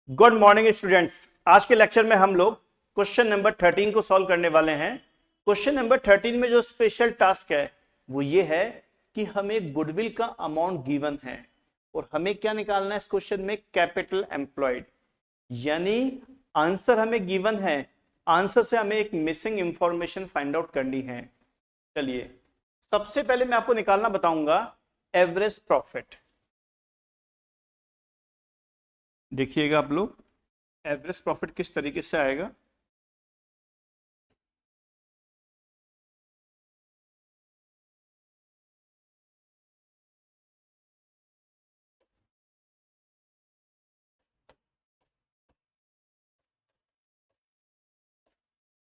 Good morning students. आज के lecture में हम लोग क्वेश्चन नंबर 13 को सॉल्व करने वाले हैं। क्वेश्चन नंबर 13 में जो स्पेशल टास्क है वो ये है कि हमें गुडविल का अमाउंट गिवन है और हमें क्या निकालना है इस क्वेश्चन में, कैपिटल एम्प्लॉयड। यानी आंसर हमें गिवन है, आंसर से हमें एक मिसिंग इंफॉर्मेशन फाइंड आउट करनी है। चलिए सबसे पहले मैं आपको निकालना बताऊंगा एवरेज प्रॉफिट। देखिएगा आप लोग एवरेज प्रॉफिट किस तरीके से आएगा।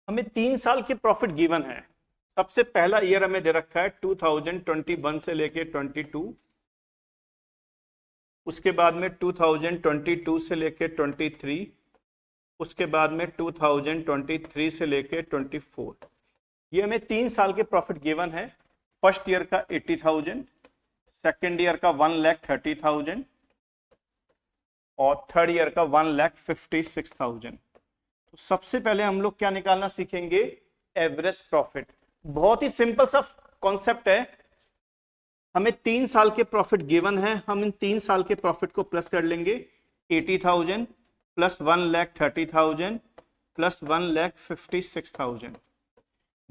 हमें 3 साल की प्रॉफिट गिवन है। सबसे पहला ईयर हमें दे रखा है 2021 से लेके 22, उसके बाद में 2022 से लेके 23, उसके बाद में 2023 से लेके 24। ये हमें 3 साल के प्रॉफिट गिवन है। फर्स्ट ईयर का 80,000, सेकेंड ईयर का 1,30,000 और थर्ड ईयर का 1,56,000। तो सबसे पहले हम लोग क्या निकालना सीखेंगे, एवरेज प्रॉफिट। बहुत ही सिंपल सा कॉन्सेप्ट है। हमें 3 साल के प्रॉफिट गिवन है, हम इन 3 साल के प्रॉफिट को प्लस कर लेंगे। 80,000 प्लस 1,30,000 प्लस 1,56,000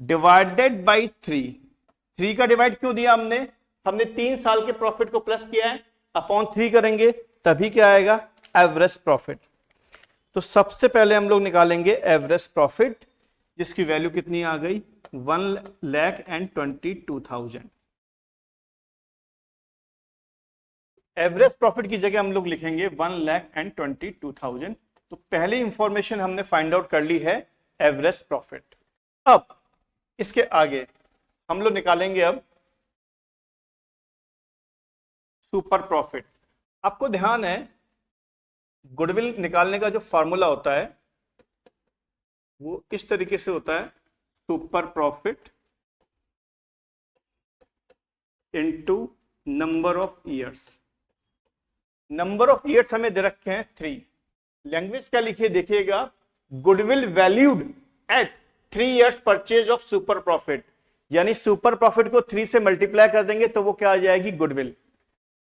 डिवाइडेड बाई 3 का डिवाइड क्यों दिया हमने, हमने 3 साल के प्रॉफिट को प्लस किया है, अपॉन 3 करेंगे तभी क्या आएगा, एवरेज प्रॉफिट। तो सबसे पहले हम लोग निकालेंगे एवरेज प्रॉफिट, जिसकी वैल्यू कितनी आ गई, 1,22,000। एवरेज प्रॉफिट की जगह हम लोग लिखेंगे 1,22,000। तो पहली इंफॉर्मेशन हमने फाइंड आउट कर ली है, एवरेज प्रॉफिट। अब इसके आगे हम लोग निकालेंगे अब सुपर प्रॉफिट। आपको ध्यान है गुडविल निकालने का जो फॉर्मूला होता है वो इस तरीके से होता है, super profit into number of years. Number of years हमें दे रखे हैं 3। लैंग्वेज क्या लिखिए देखिएगा, goodwill valued at 3 years purchase of super profit. यानी सुपर प्रॉफिट को 3 से मल्टीप्लाई कर देंगे तो वो क्या आ जाएगी, गुडविल।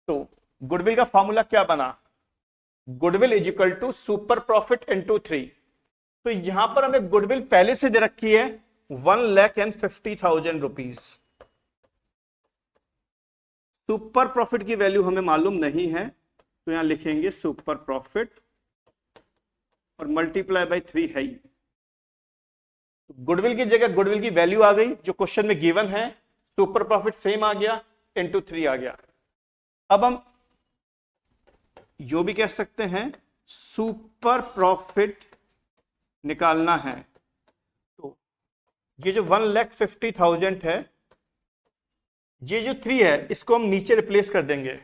तो गुडविल का फॉर्मूला क्या बना, goodwill is equal to super profit into 3। तो यहां पर हमें गुडविल पहले से दे रखी है 1,50,000 रुपीज। सुपर प्रॉफिट की वैल्यू हमें मालूम नहीं है, तो यहां लिखेंगे सुपर प्रॉफिट और मल्टीप्लाई बाय 3 है ही। गुडविल की जगह गुडविल की वैल्यू आ गई जो क्वेश्चन में गिवन है, सुपर प्रॉफिट सेम आ गया, इंटू 3 आ गया। अब हम यो भी कह सकते हैं सुपर प्रॉफिट निकालना है। तो ये जो 1,50,000 है, ये जो 3 है इसको हम नीचे रिप्लेस कर देंगे।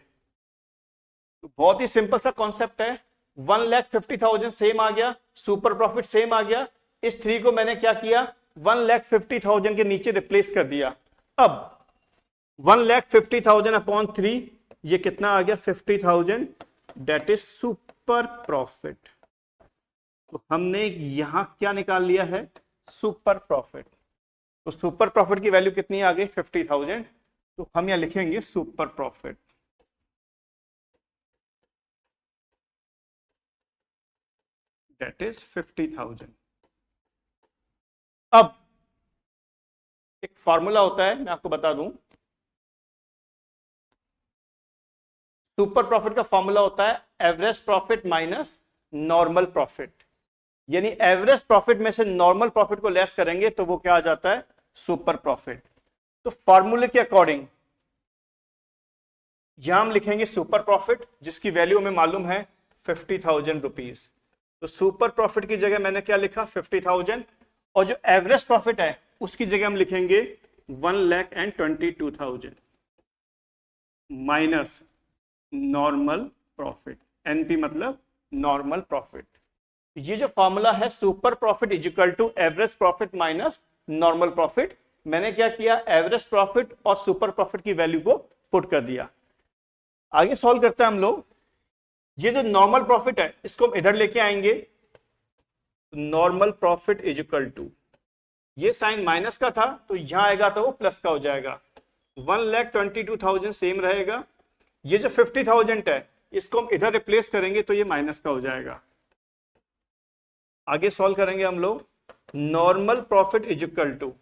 तो बहुत ही सिंपल सा कॉन्सेप्ट है, 1,50,000 सेम आ गया, सुपर प्रॉफिट सेम आ गया। इस 3 को मैंने क्या किया, 1,50,000 के नीचे रिप्लेस कर दिया। अब 1,50,000 अपॉन 3, ये कितना आ गया, 50,000, डेट इज सुपर प्रॉफिट। तो हमने यहां क्या निकाल लिया है, सुपर प्रॉफिट। तो सुपर प्रॉफिट की वैल्यू कितनी आ गई, 50,000। तो हम यहां लिखेंगे सुपर प्रॉफिट, डेट इज 50,000। अब एक फॉर्मूला होता है, मैं आपको बता दूं, सुपर प्रॉफिट का फॉर्मूला होता है average profit minus normal profit. यानी एवरेज प्रॉफिट में से नॉर्मल प्रॉफिट को लेस करेंगे तो वो क्या आ जाता है, सुपर प्रॉफिट। तो फॉर्मूले के अकॉर्डिंग यहां हम लिखेंगे सुपर प्रॉफिट, जिसकी वैल्यू हमें मालूम है 50,000 रुपीज। तो सुपर प्रॉफिट की जगह मैंने क्या लिखा, 50,000, और जो एवरेज प्रॉफिट है उसकी जगह हम लिखेंगे 1,22,000 माइनस नॉर्मल प्रॉफिट। एनपी मतलब नॉर्मल प्रॉफिट। ये जो फॉर्मूला है super profit is equal to average profit minus normal profit, मैंने क्या किया, एवरेज प्रॉफिट और सुपर प्रॉफिट की वैल्यू को पुट कर दिया। आगे सॉल्व करते हैं हम लोग। ये जो नॉर्मल प्रॉफिट है इसको हम इधर लेके आएंगे, normal profit is equal to, ये साइन माइनस का था तो यहां आएगा तो वो प्लस का हो जाएगा, 1,22,000 सेम रहेगा। ये जो 50,000 है इसको हम इधर रिप्लेस करेंगे तो ये माइनस का हो जाएगा। आगे सॉल्व करेंगे हम लोग, normal profit is equal to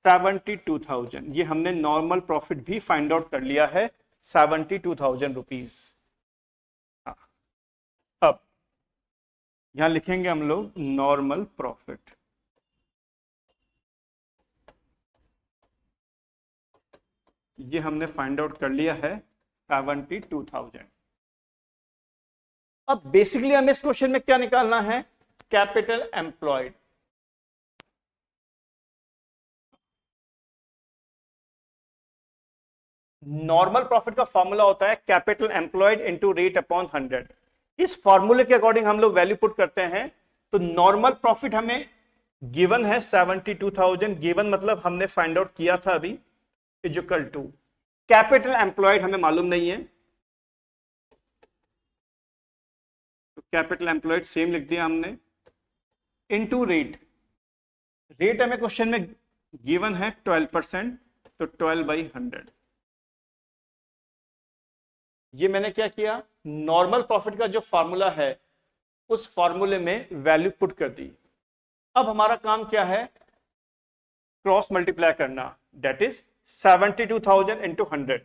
72,000, ये हमने नॉर्मल प्रॉफिट भी फाइंड आउट कर लिया है, 72,000 रुपीज। अब यहां लिखेंगे हम लोग नॉर्मल प्रॉफिट, ये हमने फाइंड आउट कर लिया है 72,000। अब बेसिकली हमें इस क्वेश्चन में क्या निकालना है, कैपिटल एम्प्लॉयड। नॉर्मल प्रॉफिट का फॉर्मूला होता है capital employed into rate upon 100। इस फॉर्मूले के अकॉर्डिंग हम लोग वैल्यू पुट करते हैं। तो नॉर्मल प्रॉफिट हमें गिवन है 72,000, गिवन मतलब हमने फाइंड आउट किया था अभी, is equal to capital employed हमें मालूम नहीं है तो कैपिटल एम्प्लॉयड सेम लिख दिया हमने, इनटू रेट, रेट हमें क्वेश्चन में गिवन है 12%, तो 12/100। ये मैंने क्या किया, नॉर्मल प्रॉफिट का जो फॉर्मूला है उस फॉर्मूले में वैल्यू पुट कर दी। अब हमारा काम क्या है, क्रॉस मल्टीप्लाई करना, that is 72,000 into 100,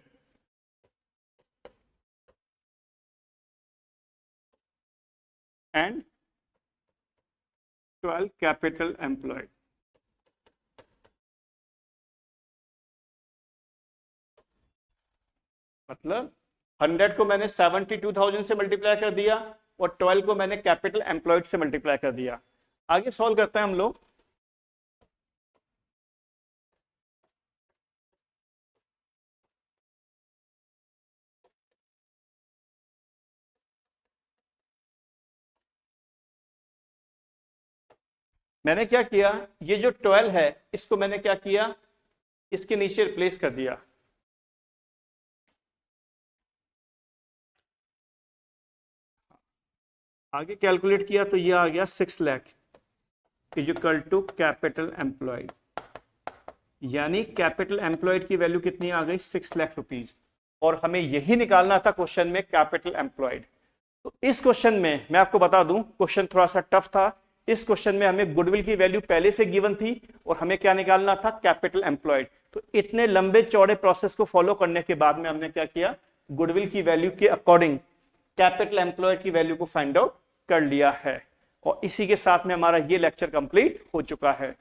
and 12 capital employed. मतलब 100 को मैंने 72,000 से मल्टीप्लाई कर दिया और 12 को मैंने कैपिटल एम्प्लॉयड से मल्टीप्लाई कर दिया। आगे सॉल्व करते हैं हम लोग। मैंने क्या किया, ये जो 12 है इसको मैंने क्या किया, इसके नीचे रिप्लेस कर दिया। आगे कैलकुलेट किया तो ये आ गया 6 lakh is equal to capital employed, यानी कैपिटल एम्प्लॉयड की वैल्यू कितनी आ गई, 6 लाख रुपीज। और हमें यही निकालना था क्वेश्चन में, कैपिटल एम्प्लॉयड। तो इस क्वेश्चन में मैं आपको बता दूं, क्वेश्चन थोड़ा सा टफ था। इस क्वेश्चन में हमें गुडविल की वैल्यू पहले से गिवन थी और हमें क्या निकालना था, कैपिटल एम्प्लॉयड। तो इतने लंबे चौड़े प्रोसेस को फॉलो करने के बाद में हमने क्या किया, गुडविल की वैल्यू के अकॉर्डिंग कैपिटल एम्प्लॉयड की वैल्यू को फाइंड आउट कर लिया है। और इसी के साथ में हमारा ये लेक्चर कंप्लीट हो चुका है।